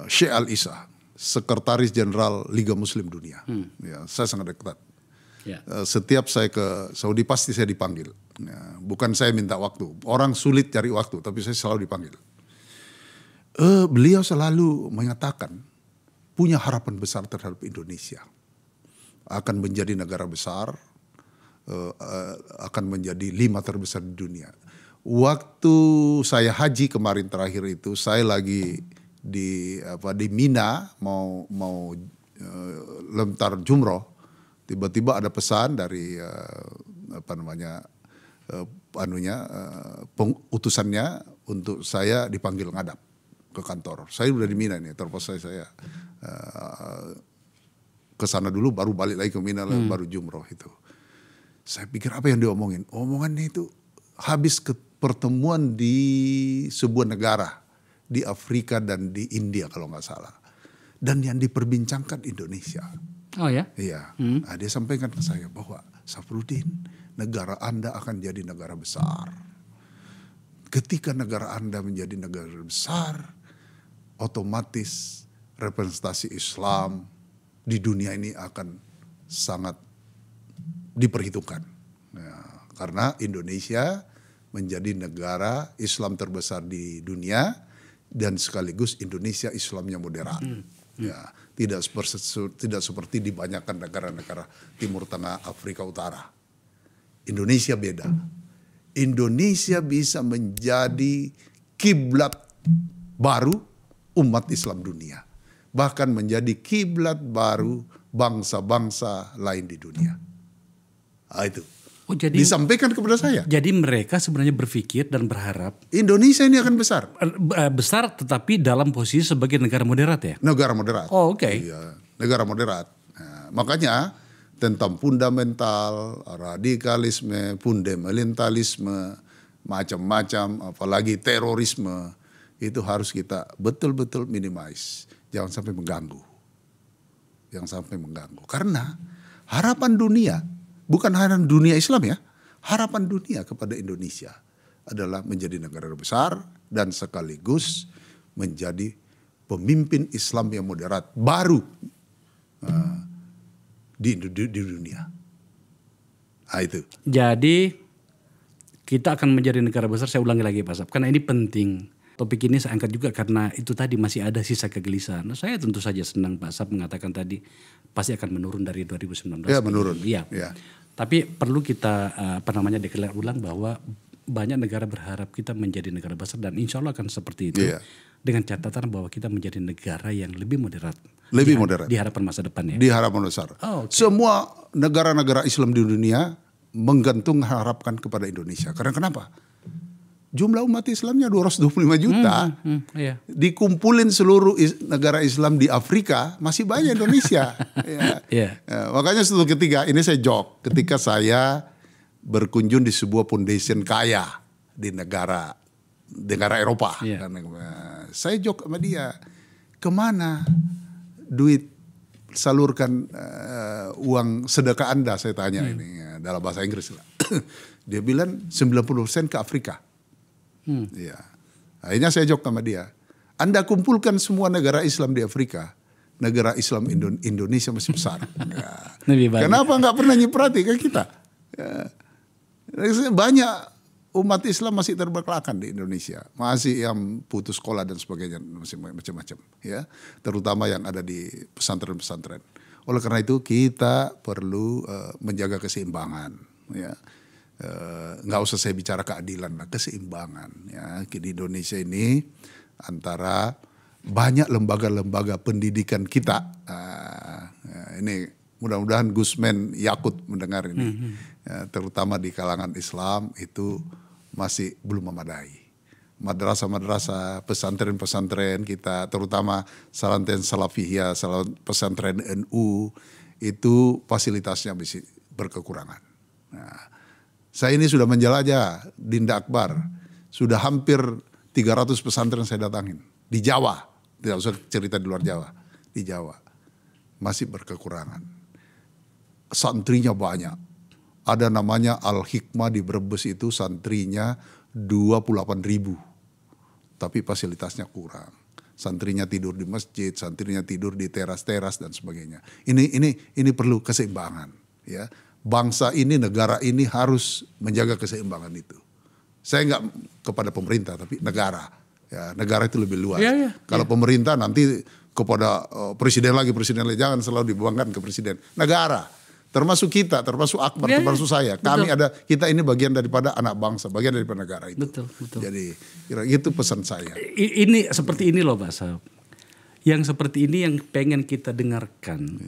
S1: Sheikh Al-Isa, Sekretaris Jenderal Liga Muslim Dunia. Ya, saya sangat dekat. Setiap saya ke Saudi pasti saya dipanggil. Ya, bukan saya minta waktu, orang sulit cari waktu, tapi saya selalu dipanggil. Beliau selalu mengatakan punya harapan besar terhadap Indonesia. Akan menjadi negara besar, akan menjadi 5 terbesar di dunia. Waktu saya haji kemarin terakhir itu, saya lagi di Mina mau lontar jumroh. Tiba-tiba ada pesan dari utusannya untuk saya dipanggil ngadap ke kantor. Saya udah di Mina nih, terpaksa saya ke sana dulu, baru balik lagi ke Mina, baru jumroh itu. Saya pikir apa yang diomongin? Omongannya itu habis pertemuan di sebuah negara di Afrika dan di India kalau nggak salah, dan yang diperbincangkan Indonesia.
S2: Oh ya?
S1: Iya. Nah, dia sampaikan ke saya bahwa Safruddin, negara Anda akan jadi negara besar. Ketika negara Anda menjadi negara besar, otomatis representasi Islam di dunia ini akan sangat diperhitungkan. Ya, karena Indonesia menjadi negara Islam terbesar di dunia dan sekaligus Indonesia Islamnya moderat. Ya, tidak seperti di banyakkan negara-negara Timur Tengah, Afrika Utara. Indonesia beda. Indonesia bisa menjadi kiblat baru umat Islam dunia. Bahkan menjadi kiblat baru bangsa-bangsa lain di dunia. Nah, itu.
S2: Oh, jadi
S1: disampaikan kepada saya.
S2: Jadi mereka sebenarnya berpikir dan berharap
S1: Indonesia ini akan besar.
S2: Besar tetapi dalam posisi sebagai negara moderat ya?
S1: Negara moderat.
S2: Oh, oke.
S1: Iya, negara moderat. Nah, makanya tentang fundamental, radikalisme, fundamentalisme, macam-macam, apalagi terorisme, itu harus kita betul-betul minimize. Jangan sampai mengganggu. Jangan sampai mengganggu. Karena harapan dunia, bukan harapan dunia Islam ya, harapan dunia kepada Indonesia adalah menjadi negara besar dan sekaligus menjadi pemimpin Islam yang moderat baru di dunia. Nah, itu. Jadi
S2: kita akan menjadi negara besar, saya ulangi lagi Pak Sab, karena ini penting. Topik ini saya angkat juga karena itu tadi masih ada sisa kegelisahan. Nah, saya tentu saja senang Pak Sab mengatakan tadi pasti akan menurun dari 2019.
S1: Ya, menurun.
S2: Iya. Ya. Tapi perlu kita deklar ulang bahwa banyak negara berharap kita menjadi negara besar dan insya Allah akan seperti itu. Ya. Dengan catatan bahwa kita menjadi negara yang lebih moderat.
S1: Lebih moderat.
S2: Di harapan masa depan ya.
S1: Di harapan besar.
S2: Oh, okay.
S1: Semua negara-negara Islam di dunia menggantung harapkan kepada Indonesia. Karena kenapa? Jumlah umat Islamnya 225 juta.
S2: Iya.
S1: Dikumpulin seluruh negara Islam di Afrika, masih banyak Indonesia. Ya.
S2: Yeah.
S1: Ya, makanya suatu ketika, ini saya joke, ketika saya berkunjung di sebuah foundation kaya di negara Eropa.
S2: Yeah.
S1: Saya joke sama dia, kemana duit salurkan uang sedekah Anda, saya tanya ini dalam bahasa Inggris lah. Dia bilang 90% ke Afrika. Ya. Akhirnya saya jawab sama dia, Anda kumpulkan semua negara Islam di Afrika, negara Islam Indonesia masih besar. Ya. Kenapa nggak pernah nyiprati ke kita? Ya. Banyak umat Islam masih terbelakang di Indonesia, masih yang putus sekolah dan sebagainya, masih macam-macam. Ya, terutama yang ada di pesantren-pesantren. Oleh karena itu kita perlu menjaga keseimbangan. Ya. Nggak usah saya bicara keadilan, keseimbangan ya di Indonesia ini antara banyak lembaga-lembaga pendidikan kita. Ini mudah-mudahan Gusmen Yakut mendengar ini, terutama di kalangan Islam itu masih belum memadai. Madrasah-madrasah, pesantren-pesantren kita, terutama Salantren Salafiyah, pesantren NU itu fasilitasnya masih berkekurangan. Nah, saya ini sudah menjelajah Dinda Akbar, sudah hampir 300 pesantren saya datangin di Jawa, tidak usah cerita di luar Jawa, di Jawa masih berkekurangan. Santrinya banyak, ada namanya Al-Hikmah di Brebes itu santrinya 28.000, tapi fasilitasnya kurang. Santrinya tidur di masjid, santrinya tidur di teras-teras dan sebagainya. Ini perlu keseimbangan, ya. Bangsa ini, negara ini harus menjaga keseimbangan itu. Saya nggak kepada pemerintah, tapi negara. Ya, negara itu lebih luas. Kalau pemerintah nanti kepada presiden lagi, jangan selalu dibuangkan ke presiden. Negara, termasuk kita, termasuk Akbar, termasuk saya. Kami kita ini bagian daripada anak bangsa, bagian daripada negara itu.
S2: Betul.
S1: Jadi itu pesan saya.
S2: Ini seperti ini loh Pak Sab. Yang seperti ini yang pengen kita dengarkan.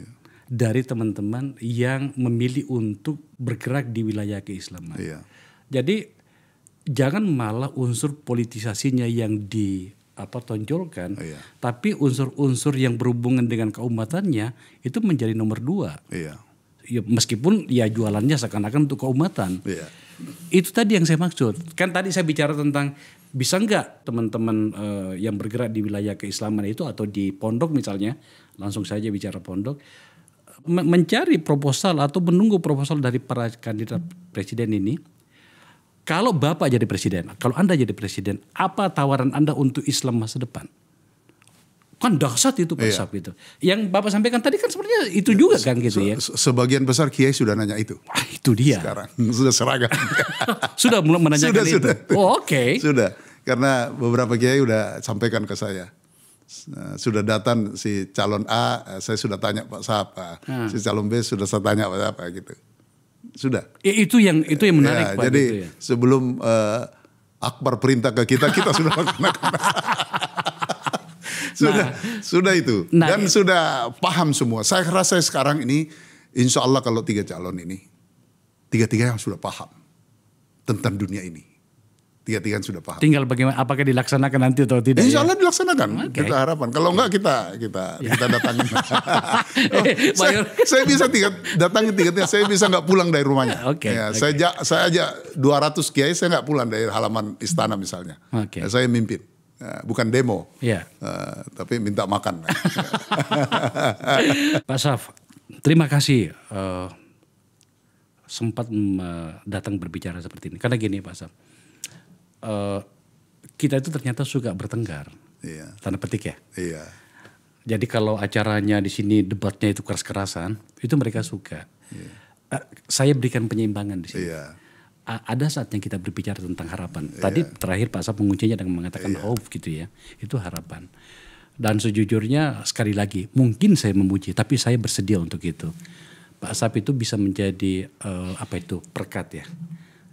S2: Dari teman-teman yang memilih untuk bergerak di wilayah keislaman. Iya. Jadi jangan malah unsur politisasinya yang ditonjolkan, tapi unsur-unsur yang berhubungan dengan keumatannya itu menjadi nomor 2. Iya. Ya, meskipun ya jualannya seakan-akan untuk keumatan. Iya. Itu tadi yang saya maksud. Kan tadi saya bicara tentang bisa nggak teman-teman yang bergerak di wilayah keislaman itu atau di pondok misalnya, langsung saja bicara pondok, mencari proposal atau menunggu proposal dari para kandidat presiden ini. Kalau Bapak jadi presiden, kalau Anda jadi presiden, apa tawaran Anda untuk Islam masa depan? Kan dahsyat itu Pak Sab itu. Yang Bapak sampaikan tadi kan sebenarnya itu juga kan gitu ya.
S1: Sebagian besar kiai sudah nanya itu.
S2: Itu dia.
S1: Sekarang sudah seragam.
S2: Sudah mulai menanyakan itu.
S1: Sudah.
S2: Oh, oke.
S1: Sudah. Karena beberapa kiai udah sampaikan ke saya. Sudah datang si calon A, saya sudah tanya Pak Sahab, si calon B sudah saya tanya Pak Sahab gitu. Sudah.
S2: Itu yang menarik Pak.
S1: Jadi
S2: gitu ya.
S1: sebelum Akbar perintah ke kita sudah laksanakan. Sudah itu. Dan sudah paham semua. Saya rasa sekarang ini insya Allah kalau 3 calon ini, 3-3 yang sudah paham tentang dunia ini. 3-3 sudah paham.
S2: Tinggal bagaimana, apakah dilaksanakan nanti atau tidak?
S1: Insya Allah dilaksanakan. Okay. Kita harapan. Kalau enggak kita datangin. Saya bisa datangin 3-3. Saya bisa nggak pulang dari rumahnya.
S2: Okay.
S1: Ya, saya aja 200 kiai saya nggak pulang dari halaman istana misalnya.
S2: Okay.
S1: Ya, saya mimpin. Bukan demo.
S2: Yeah.
S1: Tapi minta makan.
S2: Pak Saf, terima kasih sempat datang berbicara seperti ini. Karena gini Pak Saf. Kita itu ternyata suka bertengkar, tanda petik ya.
S1: Iya.
S2: Jadi kalau acaranya di sini debatnya itu keras-kerasan, itu mereka suka. Iya. Saya berikan penyeimbangan di sini. Iya. Ada saatnya kita berbicara tentang harapan. Tadi terakhir Pak Saf menguncinya dengan mengatakan hope gitu ya, itu harapan. Dan sejujurnya sekali lagi, mungkin saya memuji, tapi saya bersedia untuk itu. Pak Saf itu bisa menjadi perkat ya.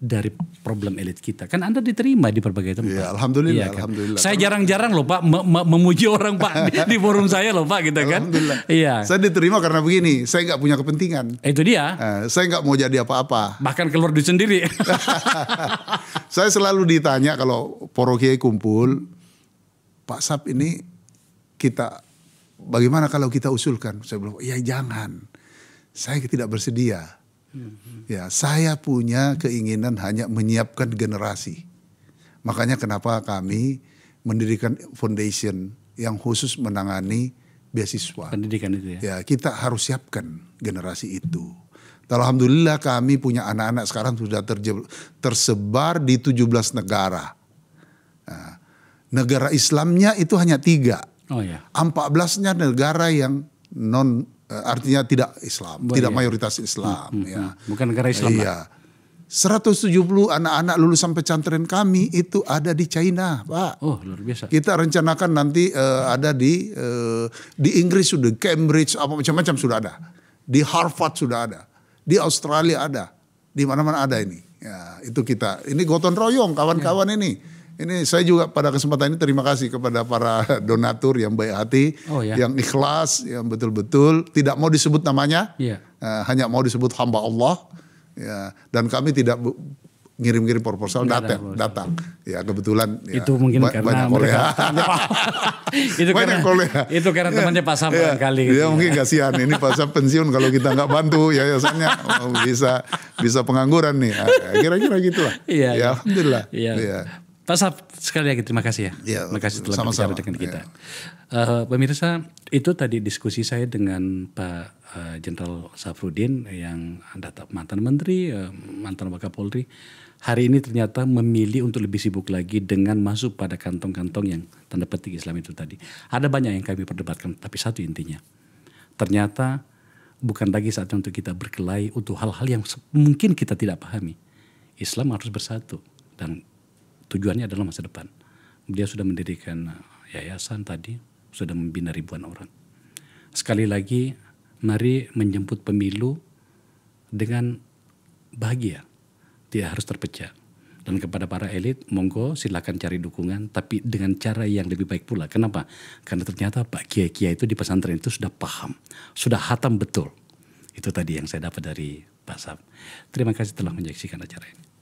S2: Dari problem elit kita. Kan Anda diterima di berbagai tempat.
S1: Ya, alhamdulillah,
S2: iya, kan?
S1: Alhamdulillah.
S2: Saya jarang-jarang loh Pak memuji orang Pak di forum saya loh Pak gitu kan.
S1: Alhamdulillah.
S2: Iya.
S1: Saya diterima karena begini, saya nggak punya kepentingan.
S2: Itu dia.
S1: Saya nggak mau jadi apa-apa.
S2: Bahkan keluar duit sendiri.
S1: Saya selalu ditanya kalau poro kiai kumpul, Pak Saf ini kita bagaimana kalau kita usulkan? Saya bilang, ya jangan. Saya tidak bersedia. Ya, saya punya keinginan hanya menyiapkan generasi. Makanya kenapa kami mendirikan foundation yang khusus menangani beasiswa.
S2: Pendidikan itu ya.
S1: Ya, kita harus siapkan generasi itu. Alhamdulillah kami punya anak-anak sekarang sudah tersebar di 17 negara. Nah, negara Islamnya itu hanya 3.
S2: Oh ya.
S1: 14-nya negara yang artinya tidak Islam, tidak mayoritas Islam. Ya.
S2: Bukan negara Islam.
S1: Iya. 170 anak-anak lulusan pesantren kami itu ada di China, Pak.
S2: Oh, luar biasa.
S1: Kita rencanakan nanti ada di Inggris sudah, Cambridge, apa macam-macam sudah ada. Di Harvard sudah ada. Di Australia ada. Di mana-mana ada ini. Ya, itu kita. Ini gotong royong kawan-kawan ini. Ini saya juga pada kesempatan ini terima kasih kepada para donatur yang baik hati, yang ikhlas, yang betul-betul tidak mau disebut namanya, hanya mau disebut hamba Allah. Ya, dan kami tidak ngirim-ngirim proposal, datang. Ya kebetulan.
S2: Itu mungkin karena mereka itu karena temannya Pak Saf kali.
S1: Dia mungkin kasihan ini Pak Saf pensiun kalau kita nggak bantu yayasannya bisa pengangguran nih. Kira-kira gitulah. Ya, alhamdulillah.
S2: Iya. Pak Saf, sekali lagi terima kasih ya. Terima kasih telah berbicara dengan kita. Pemirsa, itu tadi diskusi saya dengan Pak Jenderal Safruddin yang mantan Menteri, mantan Wakapolri. Hari ini ternyata memilih untuk lebih sibuk lagi dengan masuk pada kantong-kantong yang tanda petik Islam itu tadi. Ada banyak yang kami perdebatkan, tapi satu intinya. Ternyata bukan lagi saatnya untuk kita berkelahi untuk hal-hal yang mungkin kita tidak pahami. Islam harus bersatu dan tujuannya adalah masa depan. Beliau sudah mendirikan yayasan tadi, sudah membina ribuan orang. Sekali lagi, mari menjemput pemilu dengan bahagia. Tidak harus terpecah. Dan kepada para elit, monggo silakan cari dukungan, tapi dengan cara yang lebih baik pula. Kenapa? Karena ternyata Pak Kiai-Kiai itu di pesantren itu sudah paham, sudah hatam betul. Itu tadi yang saya dapat dari Pak Saf. Terima kasih telah menyaksikan acara ini.